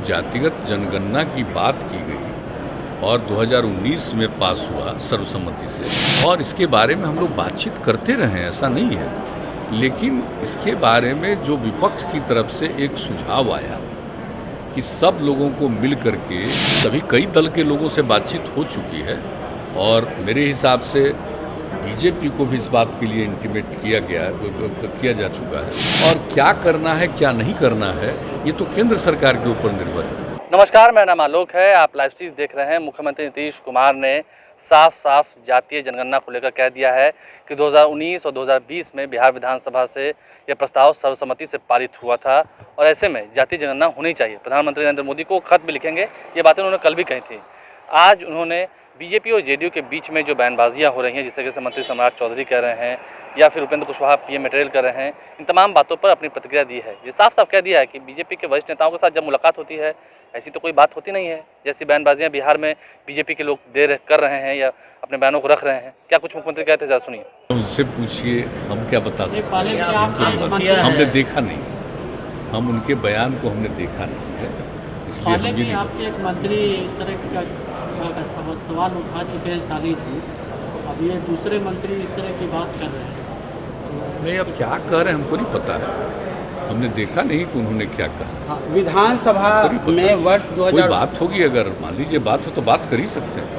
जातिगत जनगणना की बात की गई और 2019 में पास हुआ सर्वसम्मति से, और इसके बारे में हम लोग बातचीत करते रहे, ऐसा नहीं है। लेकिन इसके बारे में जो विपक्ष की तरफ से एक सुझाव आया कि सब लोगों को मिल करके, सभी कई दल के लोगों से बातचीत हो चुकी है और मेरे हिसाब से बीजेपी को भी इस बात के लिए इंटीमेट किया जा चुका है, और क्या करना है क्या नहीं करना है ये तो केंद्र सरकार के ऊपर निर्भर है। नमस्कार, मेरा नाम आलोक है, आप लाइव स्ट्रीम देख रहे हैं। मुख्यमंत्री नीतीश कुमार ने साफ जातीय जनगणना को लेकर कह दिया है कि 2019 और 2020 में बिहार विधानसभा से यह प्रस्ताव सर्वसम्मति से पारित हुआ था और ऐसे में जातीय जनगणना होनी चाहिए। प्रधानमंत्री नरेंद्र मोदी को खत भी लिखेंगे, ये बातें उन्होंने कल भी कही थी। आज उन्होंने बीजेपी और जेडीयू के बीच में जो बयानबाजियां हो रही हैं, जिस तरीके से मंत्री सम्राट चौधरी कह रहे हैं या फिर उपेंद्र कुशवाहा पीएम मटेरियल कर रहे हैं, इन तमाम बातों पर अपनी प्रतिक्रिया दी है। ये साफ कह दिया है कि बीजेपी के वरिष्ठ नेताओं के साथ जब मुलाकात होती है ऐसी तो कोई बात होती नहीं है, जैसी बयानबाजियां बिहार में बीजेपी के लोग कर रहे हैं या अपने बयानों को रख रहे हैं। क्या कुछ मुख्यमंत्री कहते हैं, जरा सुनिए। उनसे पूछिए, हम क्या बता सकते हैं, हमने देखा नहीं, हम उनके बयान को हमने देखा नहीं है, इसलिए हम ये आपके एक मंत्री इस तरह का सवाल उठा चुके हैं सारी थी, अब ये दूसरे मंत्री इस तरह की बात कर रहे हैं। नहीं, अब क्या कह रहे हैं हमको नहीं पता है, हमने देखा नहीं कि उन्होंने क्या कहा। विधानसभा में वर्ष 2000 कोई बात होगी, अगर मान लीजिए बात हो तो बात कर ही सकते हैं,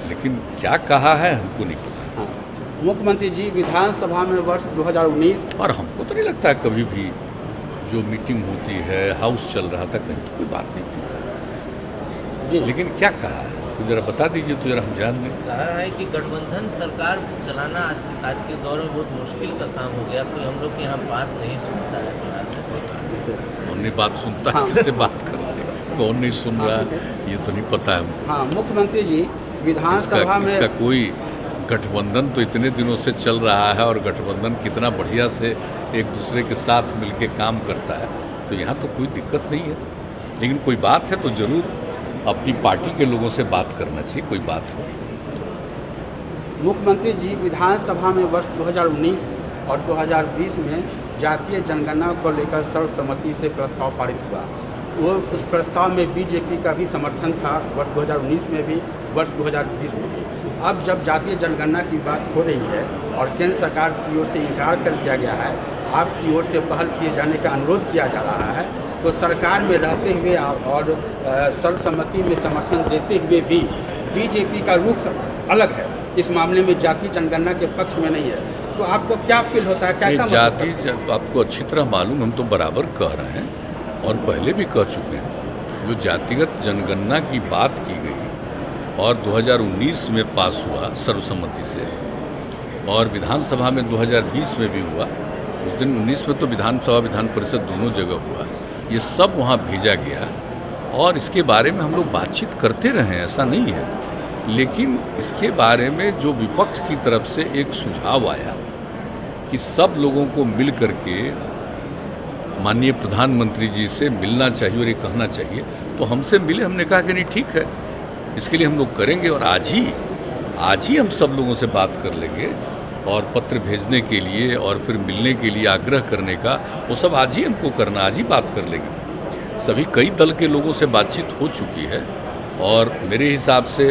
लेकिन क्या कहा है हमको नहीं पता। मुख्यमंत्री जी, विधानसभा में वर्ष 2019 और हमको तो नहीं लगता है कभी भी जो मीटिंग होती है, हाउस चल रहा था, कहीं तो कोई बात नहीं थी जी। लेकिन क्या कहा है तो जरा बता दीजिए तो जरा हम जान लें। कहा है कि गठबंधन सरकार चलाना आज के दौर में बहुत मुश्किल का काम हो गया, कोई हम लोग की यहाँ बात नहीं सुनता है। कौन नहीं बात सुनता है, किससे बात कर रहे हैं, कौन नहीं सुन रहा है ये तो नहीं पता है हमको। हाँ, मुख्यमंत्री जी विधानसभा में इसका कोई गठबंधन तो इतने दिनों से चल रहा है और गठबंधन कितना बढ़िया से एक दूसरे के साथ मिलके काम करता है, तो यहाँ तो कोई दिक्कत नहीं है। लेकिन कोई बात है तो ज़रूर अपनी पार्टी के लोगों से बात करना चाहिए, कोई बात हो। मुख्यमंत्री जी, विधानसभा में वर्ष 2019 और 2020 में जातीय जनगणना को लेकर सर्वसम्मति से प्रस्ताव पारित हुआ। वो उस प्रस्ताव में बीजेपी का भी समर्थन था, वर्ष 2019 में भी, वर्ष 2020 में भी। अब जब जातीय जनगणना की बात हो रही है और केंद्र सरकार की ओर से इनकार कर दिया गया है, आपकी ओर से पहल किए जाने का अनुरोध किया जा रहा है, तो सरकार में रहते हुए और सर्वसम्मति में समर्थन देते हुए भी बीजेपी का रुख अलग है, इस मामले में जातीय जनगणना के पक्ष में नहीं है, तो आपको क्या फील होता है, कैसा? जाति आपको अच्छी तरह मालूम, हम तो बराबर कह रहे हैं और पहले भी कह चुके हैं। जो जातिगत जनगणना की बात की गई और 2019 में पास हुआ सर्वसम्मति से, और विधानसभा में 2020 में भी हुआ, उस दिन 19 में तो विधानसभा विधान परिषद दोनों जगह हुआ, ये सब वहाँ भेजा गया और इसके बारे में हम लोग बातचीत करते रहे, ऐसा नहीं है। लेकिन इसके बारे में जो विपक्ष की तरफ से एक सुझाव आया कि सब लोगों को मिल करके माननीय प्रधानमंत्री जी से मिलना चाहिए और ये कहना चाहिए, तो हमसे मिले, हमने कहा कि नहीं ठीक है, इसके लिए हम लोग करेंगे और आज ही हम सब लोगों से बात कर लेंगे और पत्र भेजने के लिए और फिर मिलने के लिए आग्रह करने का, वो सब आज ही हमको करना, आज ही बात कर लेंगे। सभी कई दल के लोगों से बातचीत हो चुकी है और मेरे हिसाब से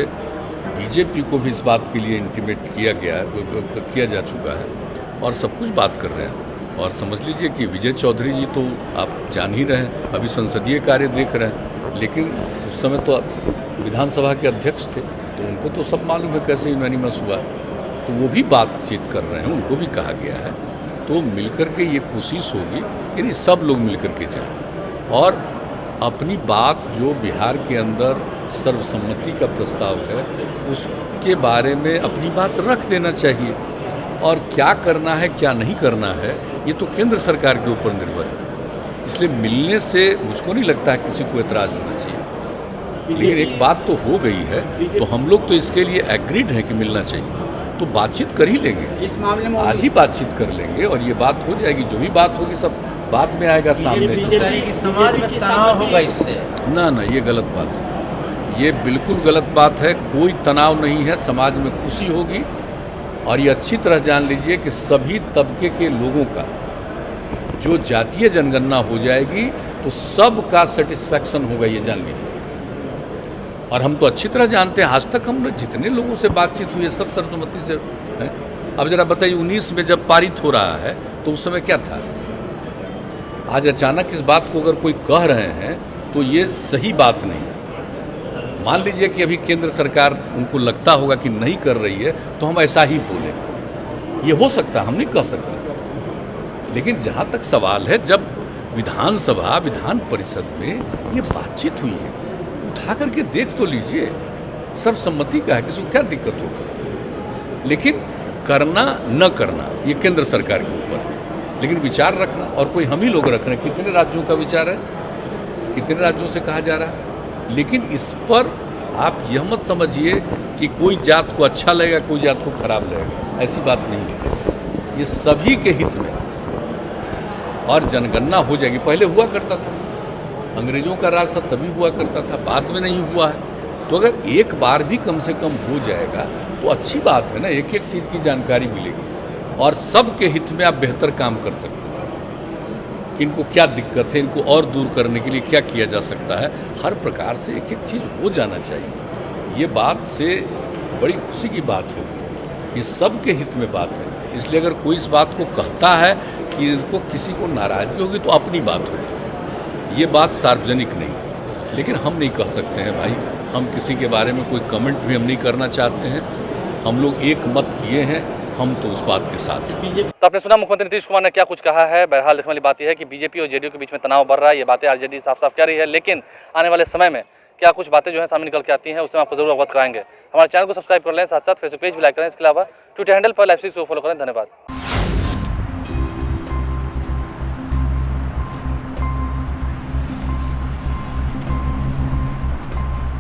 बीजेपी को भी इस बात के लिए इंटीमेट किया जा चुका है और सब कुछ बात कर रहे हैं। और समझ लीजिए कि विजय चौधरी जी तो आप जान ही रहे हैं, अभी संसदीय कार्य देख रहे हैं, लेकिन उस समय तो विधानसभा के अध्यक्ष थे, तो उनको तो सब मालूम है कैसे यूनानिमस हुआ, तो वो भी बातचीत कर रहे हैं, उनको भी कहा गया है। तो मिलकर के ये कोशिश होगी कि नहीं, सब लोग मिलकर के जाएं और अपनी बात जो बिहार के अंदर सर्वसम्मति का प्रस्ताव है उसके बारे में अपनी बात रख देना चाहिए, और क्या करना है क्या नहीं करना है ये तो केंद्र सरकार के ऊपर निर्भर है। इसलिए मिलने से मुझको नहीं लगता है किसी को एतराज़ होना चाहिए। लेकिन एक बात तो हो गई है, तो हम लोग तो इसके लिए एग्रीड हैं कि मिलना चाहिए, तो बातचीत कर ही लेंगे, इस मामले में आज ही बातचीत कर लेंगे और ये बात हो जाएगी। जो भी बात होगी सब बाद में आएगा सामने। समाज में तनाव होगा इससे? ना, ये गलत बात है, ये बिल्कुल गलत बात है। कोई तनाव नहीं है, समाज में खुशी होगी। और ये अच्छी तरह जान लीजिए कि सभी तबके के लोगों का जो जातीय जनगणना हो जाएगी तो सबका सेटिस्फैक्शन होगा, ये जान लीजिए। और हम तो अच्छी तरह जानते हैं, आज तक हम जितने लोगों से बातचीत हुई है सब सर्वसम्मति से है। अब जरा बताइए 19 में जब पारित हो रहा है तो उस समय क्या था? आज अचानक इस बात को अगर कोई कह रहे हैं तो ये सही बात नहीं है। मान लीजिए कि अभी केंद्र सरकार उनको लगता होगा कि नहीं कर रही है तो हम ऐसा ही बोलें, ये हो सकता है, हम नहीं कह सकते। लेकिन जहाँ तक सवाल है, जब विधानसभा विधान परिषद में ये बातचीत हुई है, उठा करके देख तो लीजिए, सर्वसम्मति का है, किसी को क्या दिक्कत होगी। लेकिन करना न करना ये केंद्र सरकार के ऊपर है, लेकिन विचार रखना और कोई हम ही लोग रख रहे हैं। कितने राज्यों का विचार है, कितने राज्यों से कहा जा रहा है। लेकिन इस पर आप यह मत समझिए कि कोई जात को अच्छा लगेगा, कोई जात को खराब लगेगा, ऐसी बात नहीं है। ये सभी के हित में और जनगणना हो जाएगी। पहले हुआ करता था, अंग्रेजों का राज था तभी हुआ करता था, बाद में नहीं हुआ है। तो अगर एक बार भी कम से कम हो जाएगा तो अच्छी बात है ना, एक एक चीज़ की जानकारी मिलेगी और सबके हित में आप बेहतर काम कर सकते हैं कि इनको क्या दिक्कत है, इनको और दूर करने के लिए क्या किया जा सकता है। हर प्रकार से एक एक चीज़ हो जाना चाहिए। ये बात से बड़ी खुशी की बात होगी, ये सबके हित में बात है। इसलिए अगर कोई इस बात को कहता है कि इनको किसी को नाराज़गी होगी तो अपनी बात होगी, ये बात सार्वजनिक नहीं। लेकिन हम नहीं कह सकते हैं भाई, हम किसी के बारे में कोई कमेंट भी हम नहीं करना चाहते हैं। हम लोग एक मत किए हैं, हम तो उस बात के साथ हैं। तो आपने सुना मुख्यमंत्री नीतीश कुमार ने क्या कुछ कहा है। बहरहाल देखने वाली बात यह है कि बीजेपी और जेडीयू के बीच में तनाव बढ़ रहा है, ये बातें आरजेडी साफ साफ कह रही है। लेकिन आने वाले समय में क्या कुछ बातें जो है सामने निकल के आती हैं, उससे आपको जरूर अवगत कराएंगे। हमारे चैनल को सब्सक्राइब कर लें, साथ साथ फेसबुक पेज भी लाइक करें। इसके अलावा ट्विटर हैंडल पर लाइव सीरीज को फॉलो करें। धन्यवाद।